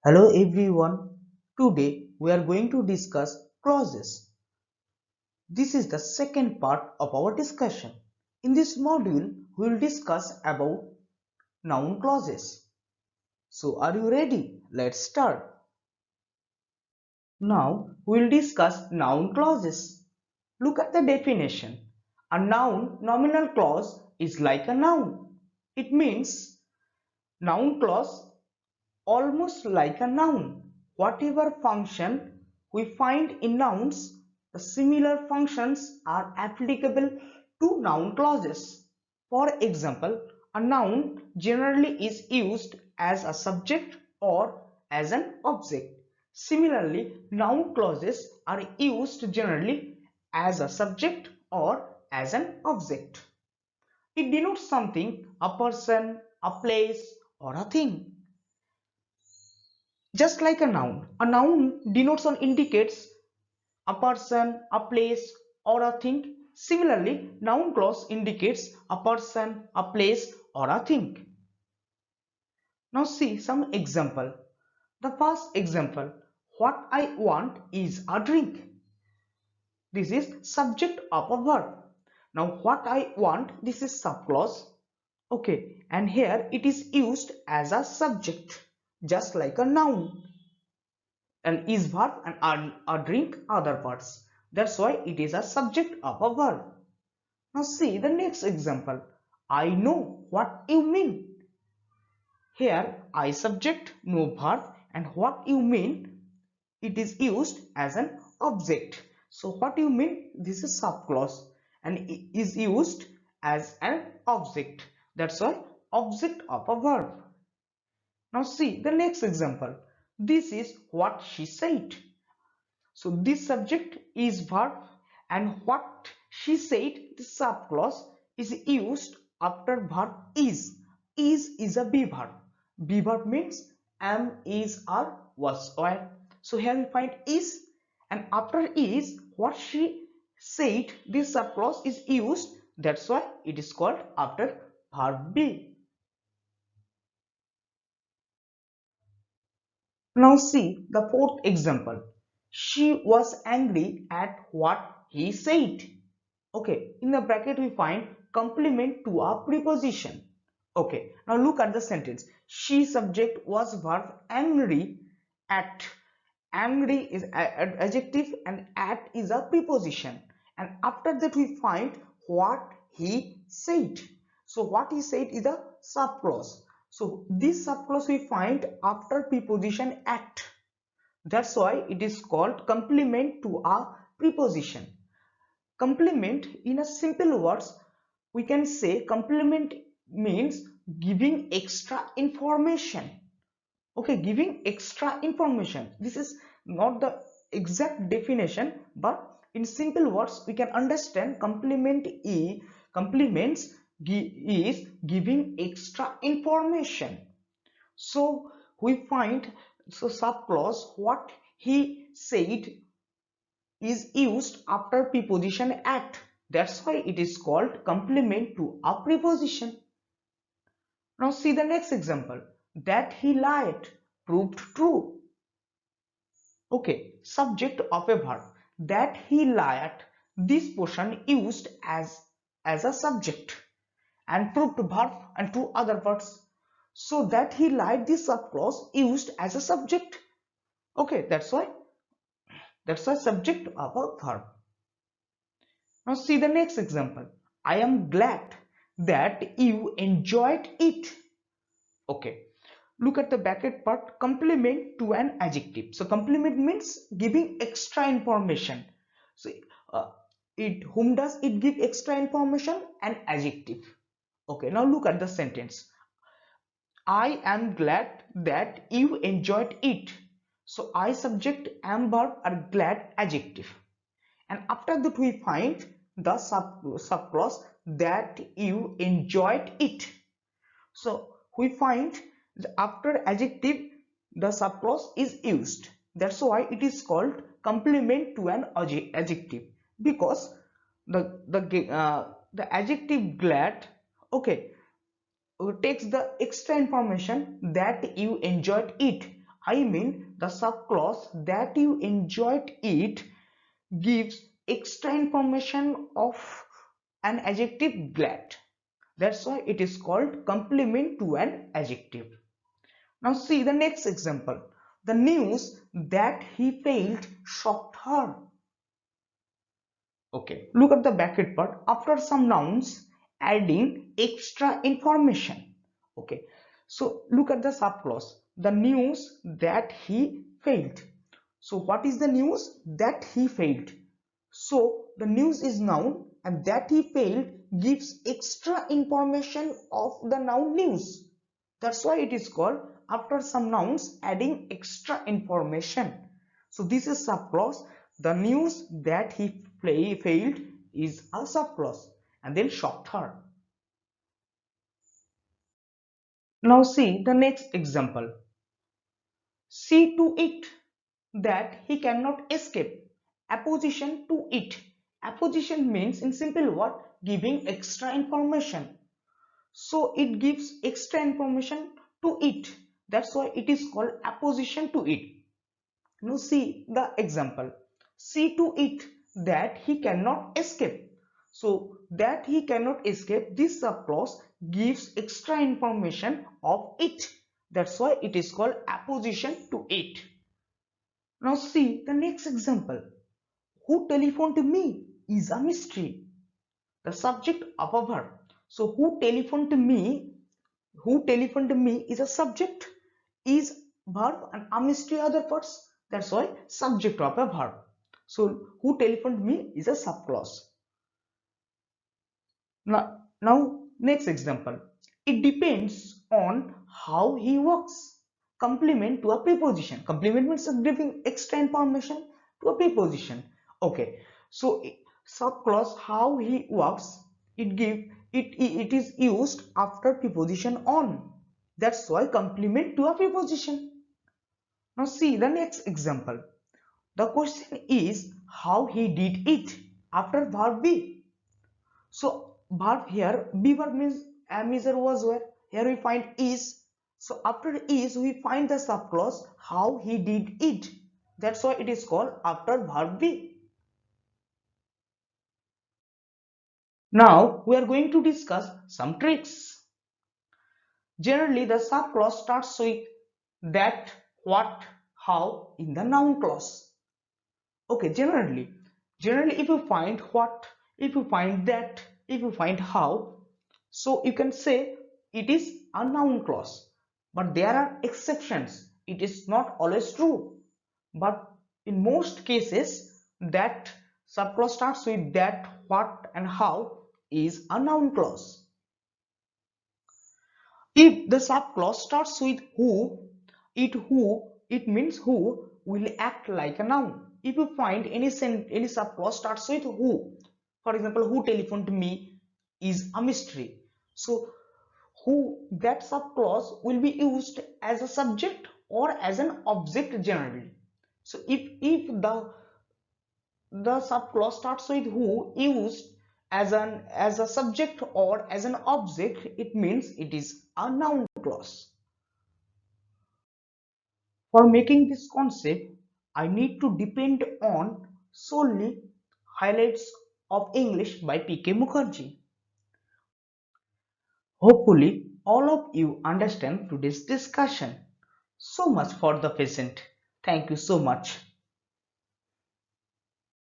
Hello everyone. Today we are going to discuss clauses. This is the second part of our discussion. In this module, we will discuss about noun clauses. So are you ready? Let's start. Now we will discuss noun clauses. Look at the definition. A noun nominal clause is like a noun. It means noun clause almost like a noun. Whatever function we find in nouns, the similar functions are applicable to noun clauses. For example, a noun generally is used as a subject or as an object. Similarly, noun clauses are used generally as a subject or as an object. It denotes something, a person, a place, or a thing. Just like a noun denotes or indicates a person, a place, or a thing. Similarly, noun clause indicates a person, a place, or a thing. Now see some example. The first example, what I want is a drink. This is subject of a verb. Now what I want, this is subclause. Okay, and here it is used as a subject, just like a noun. And is verb and a drink other parts. That's why it is a subject of a verb. Now see the next example. I know what you mean. Here I subject, no verb, and what you mean, it is used as an object. So what you mean, this is subclause and it is used as an object. That's why object of a verb. Now see the next example. This is what she said. So this subject is verb and what she said, the subclause is used after verb is. Is a be verb. Be verb means am, is, are, was, were. So here we find is and after is what she said, this subclause is used. That's why it is called after verb be. Now see the fourth example. She was angry at what he said. Okay, in the bracket we find complement to a preposition. Okay, now look at the sentence. She subject was verb angry at. Angry is adjective and at is a preposition. And after that we find what he said. So what he said is a subclause. So this subclause we find after preposition at. That's why it is called complement to a preposition. Complement, in a simple words, we can say complement means giving extra information. Okay, giving extra information. This is not the exact definition, but in simple words we can understand complements is giving extra information. So we find, so subclause what he said is used after preposition at. That's why it is called complement to a preposition. Now see the next example. That he lied proved true. Okay, subject of a verb. That he lied, this portion used as a subject and proved verb and two other verbs. So that he lied, this subclause used as a subject. Okay, that's why subject of a verb. Now see the next example. I am glad that you enjoyed it. Okay. Look at the bracket part, complement to an adjective. So complement means giving extra information. So uh, whom does it give extra information? An adjective. Okay, now look at the sentence. I am glad that you enjoyed it. So I subject, am verb, are glad adjective. And after that we find the subclause that you enjoyed it. So we find after adjective the subclause is used. That's why it is called complement to an adjective, because the adjective glad, okay, takes the extra information that you enjoyed it. I mean the subclause that you enjoyed it gives extra information of an adjective glad. That's why it is called complement to an adjective. Now see the next example. The news that he failed shocked her. Okay, look at the bracket part. After some nouns, adding extra information. Okay, so look at the subclause. The news that he failed. So what is the news? That he failed. So the news is noun and that he failed gives extra information of the noun news. That's why it is called after some nouns adding extra information. So this is subclause. The news that he failed is a subclause and then shocked her. Now see the next example. See to it that he cannot escape. Apposition to it. Apposition means in simple word giving extra information. So it gives extra information to it. That's why it is called apposition to it. Now see the example. See to it that he cannot escape. So that he cannot escape, this subclause gives extra information of it. That's why it is called apposition to it. Now see the next example. Who telephoned to me is a mystery. The subject of a verb. So who telephoned to me is a subject, is verb, and a mystery other parts. That's why subject of a verb. So who telephoned me is a subclause. Now next example. It depends on how he works. Complement to a preposition. Complement means giving extra information to a preposition. Okay. So subclause how he works, it is used after preposition on. That's why complement to a preposition. Now see the next example. The question is how he did it after verb be. So verb here, be verb means am is or was where. Here we find is. So after is we find the subclause how he did it. That's why it is called after verb be. Now we are going to discuss some tricks. Generally the subclause starts with that, what, how in the noun clause. Okay, generally if you find what, if you find that, if you find how, so you can say it is a noun clause. But there are exceptions. It is not always true. But in most cases that subclause starts with that, what and how is a noun clause. If the subclause starts with who, it means who will act like a noun. If you find any subclause starts with who, for example, who telephoned me is a mystery. So who, that subclause will be used as a subject or as an object generally. So if the subclause starts with who used as a subject or as an object, it means it is a noun clause. For making this concept, I need to depend on solely highlights of English by P.K. Mukherjee. Hopefully, all of you understand today's discussion. So much for the present. Thank you so much.